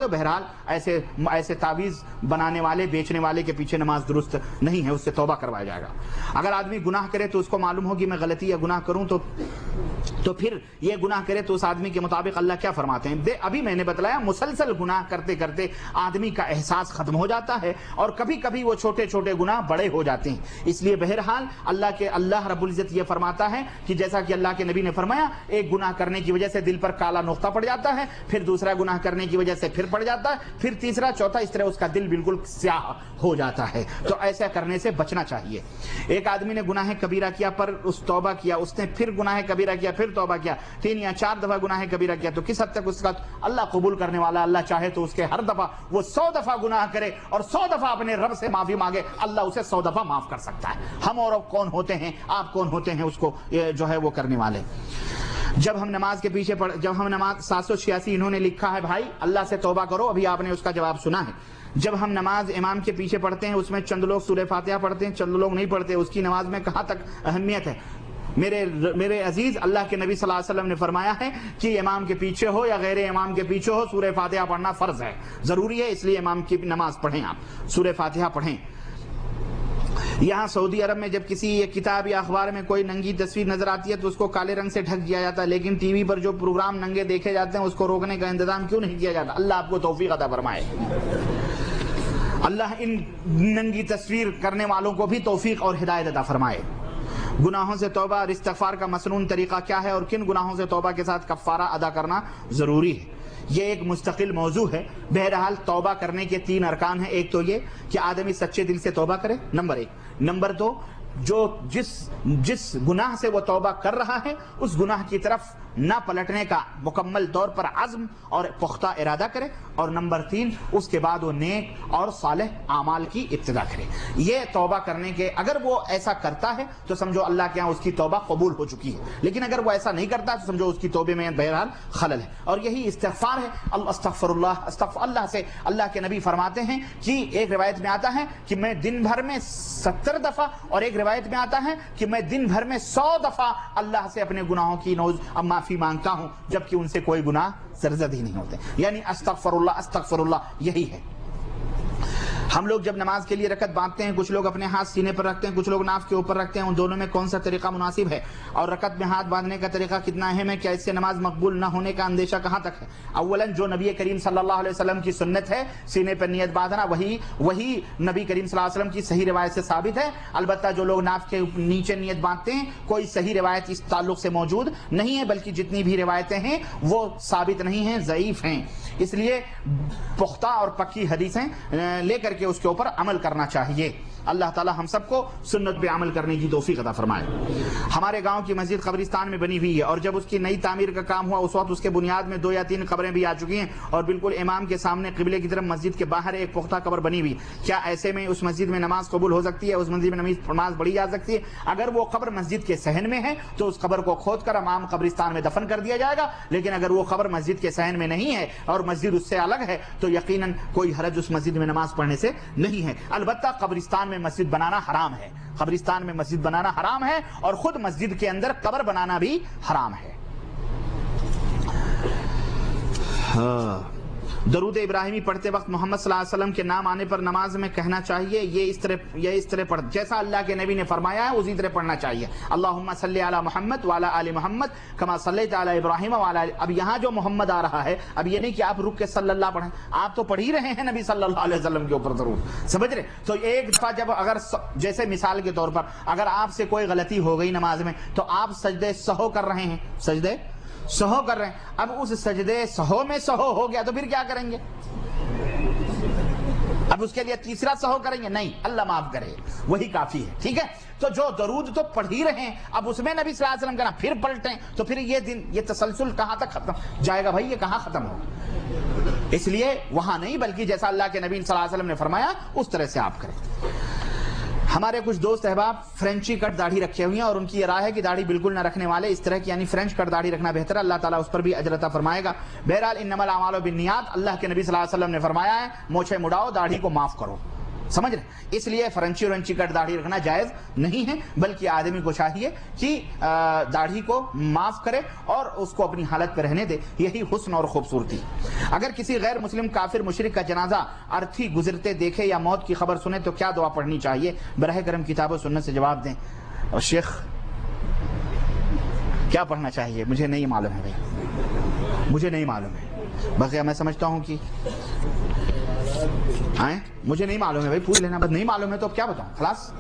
تو بہرحال ایسے تعویذ بنانے والے بیچنے والے کے پیچھے نماز درست نہیں ہے، اس سے توبہ کروایا جائے گا۔ اگر آدمی گناہ کرے تو اس کو معلوم ہو کہ میں غلطی یا گناہ کروں تو پھر یہ گناہ کرے تو اس آدمی کے مطابق اللہ کیا فرماتے ہیں؟ ابھی میں نے بتلایا مسلسل گناہ کرتے کرتے آدمی کا احساس ختم ہو جاتا ہے اور کبھی کبھی وہ چھوٹے چھوٹے گناہ بڑے ہو جاتے ہیں۔ اس لیے بہرحال اللہ رب العزت یہ فرماتا ہے کہ جیسا کہ اللہ کے نبی نے فرمایا، ایک گناہ کرنے کی وجہ سے دل پر کالا نقطہ پڑ جاتا ہے، پھر دوسرا گناہ کرنے کی وجہ سے پھر پڑ جاتا ہے، پھر تیسرا چوتھا، اس طرح اس کا دل بالکل سیاہ ہو جاتا ہے۔ تو ایسا کرنے سے بچنا چاہیے۔ ایک آدمی نے گناہ کبیرہ کیا پر اس توبہ کیا، اس نے پھر گناہ کبیرہ کیا، پھر توبہ کیا، 3 یا 4 دفعہ گناہ کبیرہ کیا، تو کس حد تک اس کا اللہ قبول کرنے والا؟ اللہ چاہے تو اس کے ہر دفعہ وہ 100 دفعہ گناہ کرے اور 100 دفعہ اپنے رب سے معافی مانگے، اللہ اسے 100 دفعہ معاف کر سکتا ہے۔ ہم اور کون ہوتے ہیں، آپ کون ہوتے ہیں اس کو جو ہے وہ کرنے والے؟ جب ہم نماز کے پیچھے جب ہم نماز 786 انہوں نے لکھا ہے، بھائی اللہ سے توبہ کرو، ابھی آپ نے اس کا جواب سنا ہے۔ جب ہم نماز امام کے پیچھے پڑھتے ہیں، اس میں چند لوگ سورہ فاتحہ پڑھتے ہیں، چند لوگ نہیں پڑھتے، اس کی نماز میں کہاں تک اہمیت ہے؟ میرے عزیز، اللہ کے نبی صلی اللہ علیہ وسلم نے فرمایا ہے کہ امام کے پیچھے ہو یا غیر امام کے پیچھے ہو، سورہ فاتحہ پڑھنا فرض ہے، ضروری ہے، اس لیے امام کی نماز پڑھیں، آپ سورہ فاتحہ پڑھیں۔ یہاں سعودی عرب میں جب کسی کتاب یا اخبار میں کوئی ننگی تصویر نظر آتی ہے تو اس کو کالے رنگ سے ڈھک دیا جاتا ہے، لیکن ٹی وی پر جو پروگرام ننگے دیکھے جاتے ہیں اس کو روکنے کا انتظام کیوں نہیں کیا جاتا؟ اللہ آپ کو توفیق عطا فرمائے۔ اللہ ان ننگی تصویر کرنے والوں کو بھی توفیق اور ہدایت عطا فرمائے۔ گناہوں سے توبہ اور استغفار کا مسنون طریقہ کیا ہے اور کن گناہوں سے توبہ کے ساتھ کفارہ ادا کرنا ضروری ہے؟ یہ ایک مستقل موضوع ہے۔ بہرحال توبہ کرنے کے 3 ارکان ہیں۔ ایک تو یہ کہ آدمی سچے دل سے توبہ کرے، نمبر 1۔ نمبر 2، جس گناہ سے وہ توبہ کر رہا ہے اس گناہ کی طرف نہ پلٹنے کا مکمل طور پر عزم اور پختہ ارادہ کرے، اور نمبر 3، اس کے بعد وہ نیک اور صالح اعمال کی ابتدا کرے۔ یہ توبہ کرنے کے اگر وہ ایسا کرتا ہے تو سمجھو اللہ کے ہاں اس کی توبہ قبول ہو چکی ہے، لیکن اگر وہ ایسا نہیں کرتا تو سمجھو اس کی توبے میں بہرحال خلل ہے۔ اور یہی استغفار ہے، استغفر اللہ سے اللہ کے نبی فرماتے ہیں کہ ایک روایت میں آتا ہے کہ میں دن بھر میں 70 دفعہ، اور ایک روایت میں آتا ہے کہ میں دن بھر میں 100 دفعہ اللہ سے اپنے گناہوں کی معافی مانگتا ہوں، جبکہ ان سے کوئی گناہ سرزد ہی نہیں ہوتے۔ یعنی استغفر اللہ یہی ہے۔ ہم لوگ جب نماز کے لیے رکعت باندھتے ہیں، کچھ لوگ اپنے ہاتھ سینے پر رکھتے ہیں، کچھ لوگ ناف کے اوپر رکھتے ہیں، ان دونوں میں کون سا طریقہ مناسب ہے؟ اور رکعت میں ہاتھ باندھنے کا طریقہ کتنا اہم ہے؟ کیا اس سے نماز مقبول نہ ہونے کا اندیشہ کہاں تک ہے؟ اولاً جو نبی کریم صلی اللہ علیہ وسلم کی سنت ہے سینے پر نیت باندھنا، وہی نبی کریم صلی اللہ علیہ وسلم کی صحیح روایت سے ثابت ہے۔ البتہ جو لوگ ناف کے نیچے نیت باندھتے ہیں، کوئی صحیح روایت اس تعلق سے موجود نہیں ہے، بلکہ جتنی بھی روایتیں ہیں وہ ثابت نہیں ہیں، ضعیف ہیں۔ اس لیے پختہ اور پکی حدیثیں لے کر کے اس کے اوپر عمل کرنا چاہیے۔ اللہ تعالی ہم سب کو سنت پہ عمل کرنے کی توفیق عطا فرمائے۔ ہمارے گاؤں کی مسجد قبرستان میں بنی ہوئی ہے، اور جب اس کی نئی تعمیر کا کام ہوا اس وقت اس کے بنیاد میں 2 یا 3 قبریں بھی آ چکی ہیں، اور بالکل امام کے سامنے قبلے کی طرف مسجد کے باہر ایک پختہ قبر بنی ہوئی۔ کیا ایسے میں اس مسجد میں نماز قبول ہو سکتی ہے؟ اس مسجد میں نماز پڑھی جا سکتی ہے؟ اگر وہ قبر مسجد کے صحن میں ہے تو اس قبر کو کھود کر امام قبرستان میں دفن کر دیا جائے گا، لیکن اگر وہ قبر مسجد کے صحن میں نہیں ہے اور مسجد اس سے الگ ہے تو یقیناً کوئی حرج اس مسجد میں نماز پڑھنے سے نہیں ہے۔ البتہ قبرستان میں مسجد بنانا حرام ہے، قبرستان میں مسجد بنانا حرام ہے، اور خود مسجد کے اندر قبر بنانا بھی حرام ہے۔ درود ابراہیمی پڑھتے وقت محمد صلی اللہ علیہ وسلم کے نام آنے پر نماز میں کہنا چاہیے، یہ اس طرح پڑھ جیسا اللہ کے نبی نے فرمایا ہے اسی طرح پڑھنا چاہیے۔ اللہم صلی علی محمد وعلی آل محمد کما صلیت علی ابراہیم وعلی آل۔ اب یہاں جو محمد آ رہا ہے، اب یہ نہیں کہ آپ رک کے صلی اللہ پڑھیں، آپ تو پڑھ ہی رہے ہیں نبی صلی اللہ علیہ وسلم کے اوپر درود، سمجھ رہے؟ تو ایک دفعہ جب اگر جیسے مثال کے طور پر اگر آپ سے کوئی غلطی ہو گئی نماز میں تو آپ سجدے سہو کر رہے ہیں، سجدے سہو کر رہے ہیں، اب اس سجدے سہو میں سہو ہو گیا تو پھر کیا کریں گے؟ اب اس کے لیے تیسرا سہو کریں گے؟ نہیں، اللہ معاف کرے، وہی کافی ہے، ٹھیک ہے؟ تو جو درود تو پڑھ ہی رہے ہیں، اب اس میں نبی صلی اللہ علیہ وسلم کہنا پھر پلٹیں تو پھر یہ تسلسل کہاں تک ختم جائے گا؟ بھائی یہ کہاں ختم ہوگا؟ اس لیے وہاں نہیں، بلکہ جیسا اللہ کے نبی صلی اللہ علیہ وسلم نے فرمایا اس طرح سے آپ کریں۔ ہمارے کچھ دوست احباب فرینچی کٹ داڑھی رکھے ہوئے ہیں، اور ان کی یہ رائے ہے کہ داڑھی بالکل نہ رکھنے والے اس طرح کی یعنی فرینچ کٹ داڑھی رکھنا بہتر ہے، اللہ تعالیٰ اس پر بھی اجر عطا فرمائے گا۔ بہرحال انما الاعمال بالنیات، اللہ کے نبی صلی اللہ علیہ وسلم نے فرمایا ہے مونچھیں مڑاؤ، داڑھی کو معاف کرو، سمجھ رہے؟ اس لیے فرنچی ورنچی کٹ داڑھی رکھنا جائز نہیں ہے، بلکہ آدمی کو چاہیے کہ داڑھی کو معاف کرے اور اس کو اپنی حالت پہ رہنے دے، یہی حسن اور خوبصورتی۔ اگر کسی غیر مسلم کافر مشرک کا جنازہ ارتھی گزرتے دیکھے یا موت کی خبر سنے تو کیا دعا پڑھنی چاہیے؟ براہ کرم کتاب و سنت سے جواب دیں۔ اور شیخ کیا پڑھنا چاہیے؟ مجھے نہیں معلوم ہے بھائی، مجھے نہیں معلوم ہے، بقیہ میں سمجھتا ہوں کہ مجھے نہیں معلوم ہے بھائی، پوچھ لینا، بس نہیں معلوم ہے تو اب کیا بتاؤں، خلاص۔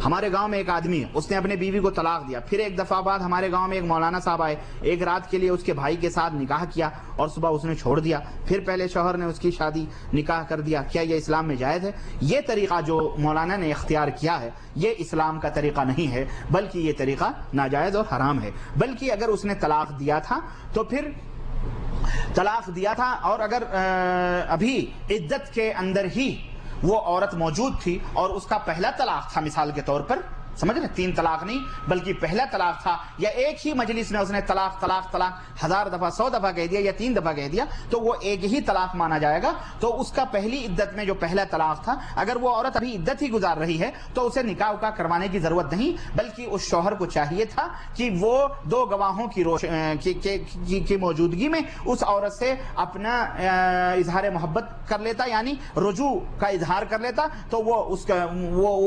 ہمارے گاؤں میں ایک آدمی ہے، اس نے اپنے بیوی کو طلاق دیا، پھر ایک دفعہ بعد ہمارے گاؤں میں ایک مولانا صاحب آئے، ایک رات کے لیے اس کے بھائی کے ساتھ نکاح کیا اور صبح اس نے چھوڑ دیا، پھر پہلے شوہر نے اس کی شادی نکاح کر دیا، کیا یہ اسلام میں جائز ہے؟ یہ طریقہ جو مولانا نے اختیار کیا ہے یہ اسلام کا طریقہ نہیں ہے، بلکہ یہ طریقہ ناجائز اور حرام ہے۔ بلکہ اگر اس نے طلاق دیا تھا تو پھر طلاق دیا تھا، اور اگر ابھی عدت کے اندر ہی وہ عورت موجود تھی اور اس کا پہلا طلاق تھا مثال کے طور پر، سمجھ رہے، 3 طلاق نہیں بلکہ پہلا طلاق تھا، یا ایک ہی مجلس میں اس نے طلاق طلاق طلاق 1000 دفعہ 100 دفعہ کہہ دیا یا 3 دفعہ کہہ دیا، تو وہ ایک ہی طلاق مانا جائے گا۔ تو اس کا پہلی عدت میں جو پہلا طلاق تھا، اگر وہ عورت ابھی عدت ہی گزار رہی ہے تو اسے نکاح وکاح کروانے کی ضرورت نہیں، بلکہ اس شوہر کو چاہیے تھا کہ وہ 2 گواہوں کی موجودگی میں اس عورت سے اپنا اظہار محبت کر لیتا، یعنی رجوع کا اظہار کر لیتا، تو وہ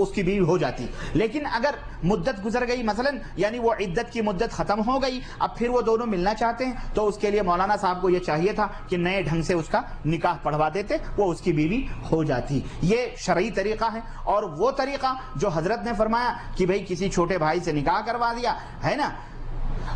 اس کی بیوی ہو جاتی۔ لیکن اگر مدت گزر گئی مثلا، یعنی وہ عدت کی مدت ختم ہو گئی، اب پھر وہ دونوں ملنا چاہتے ہیں، تو اس کے لیے مولانا صاحب کو یہ چاہیے تھا کہ نئے ڈھنگ سے اس کا نکاح پڑھوا دیتے، وہ اس کی بیوی ہو جاتی۔ یہ شرعی طریقہ ہے، اور وہ طریقہ جو حضرت نے فرمایا کہ بھئی کسی چھوٹے بھائی سے نکاح کروا دیا ہے نا،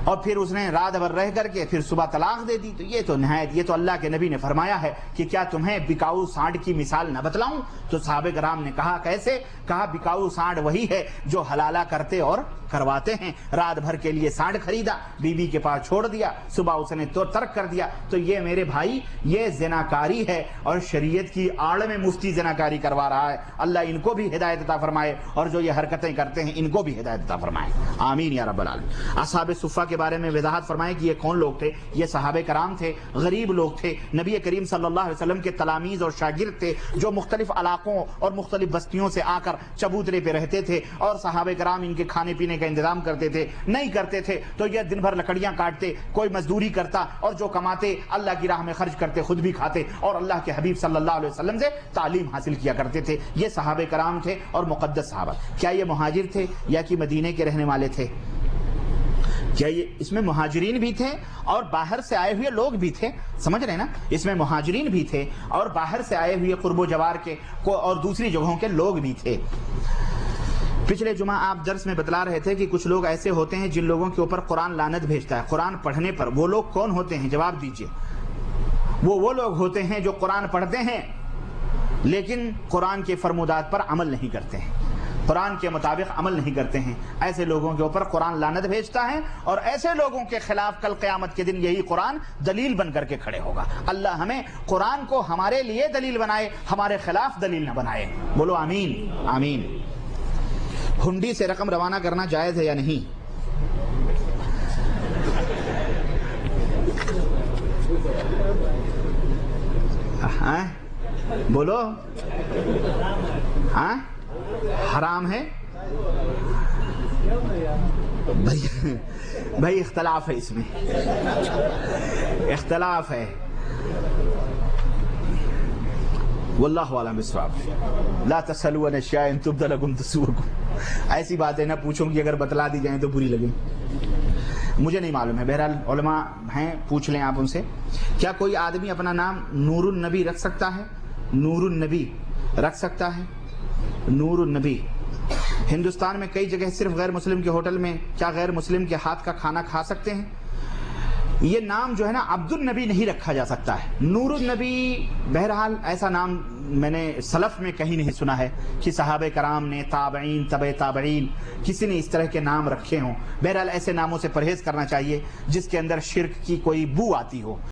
اور پھر اس نے رات بھر رہ کر کے پھر صبح طلاق دے دی، تو یہ تو نہایت، یہ تو اللہ کے نبی نے فرمایا ہے کہ کیا تمہیں بکاؤ سانڈ کی مثال نہ بتلاؤں؟ تو صحابہ کرام نے کہا کیسے؟ کہا بکاؤ سانڈ وہی ہے جو حلالہ کرتے اور کرواتے ہیں۔ رات بھر کے لیے سانڈ خریدا، بیوی کے پاس چھوڑ دیا، صبح اس نے تو ترک کر دیا، تو یہ میرے بھائی یہ زناکاری ہے، اور شریعت کی آڑ میں مفتی زناکاری کروا رہا ہے۔ اللہ ان کو بھی ہدایت عطا فرمائے، اور جو یہ حرکتیں کرتے ہیں ان کو بھی ہدایت عطا فرمائے، آمین یا رب العالمین۔ اصحاب صفہ کے بارے میں وضاحت فرمائے کہ یہ کون لوگ تھے؟ یہ صحابہ کرام تھے، غریب لوگ تھے، نبی کریم صلی اللہ علیہ وسلم کے تلاميذ اور شاگرد تھے، جو مختلف علاقوں اور مختلف بستیوں سے آ کر چبوترے پہ رہتے تھے، اور صحابہ کرام ان کے کھانے پینے کا انتظام کرتے تھے۔ نہیں کرتے تھے تو یہ دن بھر لکڑیاں کاٹتے، کوئی مزدوری کرتا، اور جو کماتے اللہ کی راہ میں خرچ کرتے، خود بھی کھاتے، اور اللہ کے حبیب صلی اللہ علیہ وسلم سے تعلیم حاصل کیا کرتے تھے۔ یہ صحابہ کرام تھے اور مقدس صحابہ۔ کیا یہ مہاجر تھے یا کہ مدینے کے رہنے والے تھے؟ کیا یہ اس میں مہاجرین بھی تھے اور باہر سے آئے ہوئے لوگ بھی تھے؟ سمجھ رہے ہیں نا، اس میں مہاجرین بھی تھے اور باہر سے آئے ہوئے قرب و جوار کے اور دوسری جگہوں کے لوگ بھی تھے۔ پچھلے جمعہ آپ درس میں بتلا رہے تھے کہ کچھ لوگ ایسے ہوتے ہیں جن لوگوں کے اوپر قرآن لعنت بھیجتا ہے قرآن پڑھنے پر، وہ لوگ کون ہوتے ہیں؟ جواب دیجئے۔ وہ لوگ ہوتے ہیں جو قرآن پڑھتے ہیں لیکن قرآن کے فرمودات پر عمل نہیں کرتے ہیں، قرآن کے مطابق عمل نہیں کرتے ہیں، ایسے لوگوں کے اوپر قرآن لعنت بھیجتا ہے، اور ایسے لوگوں کے خلاف کل قیامت کے دن یہی قرآن دلیل بن کر کے کھڑے ہوگا۔ اللہ ہمیں قرآن کو ہمارے لیے دلیل بنائے، ہمارے خلاف دلیل نہ بنائے، بولو آمین آمین۔ ہنڈی سے رقم روانہ کرنا جائز ہے یا نہیں؟ ہاں بولو، ہاں حرام ہے بھائی، اختلاف ہے، اس میں اختلاف ہے، واللہ اعلم بالصواب۔ لا تسألوا عن اشیاء ان تبد لکم تسؤکم، ایسی باتیں نہ پوچھوں کہ اگر بتلا دی جائیں تو بری لگیں، مجھے نہیں معلوم ہے، بہرحال علماء ہیں، پوچھ لیں آپ ان سے۔ کیا کوئی آدمی اپنا نام نور النبی رکھ سکتا ہے؟ نور النبی رکھ سکتا ہے؟ نور النبی ہندوستان میں کئی جگہ صرف غیر مسلم کے ہوٹل میں کیا غیر مسلم کے ہاتھ کا کھانا کھا سکتے ہیں؟ یہ نام جو ہے نا عبد النبی نہیں رکھا جا سکتا ہے، نور النبی بہرحال ایسا نام میں نے سلف میں کہیں نہیں سنا ہے کہ صحابہ کرام نے، تابعین، تبع تابعین، کسی نے اس طرح کے نام رکھے ہوں۔ بہرحال ایسے ناموں سے پرہیز کرنا چاہیے جس کے اندر شرک کی کوئی بو آتی ہو۔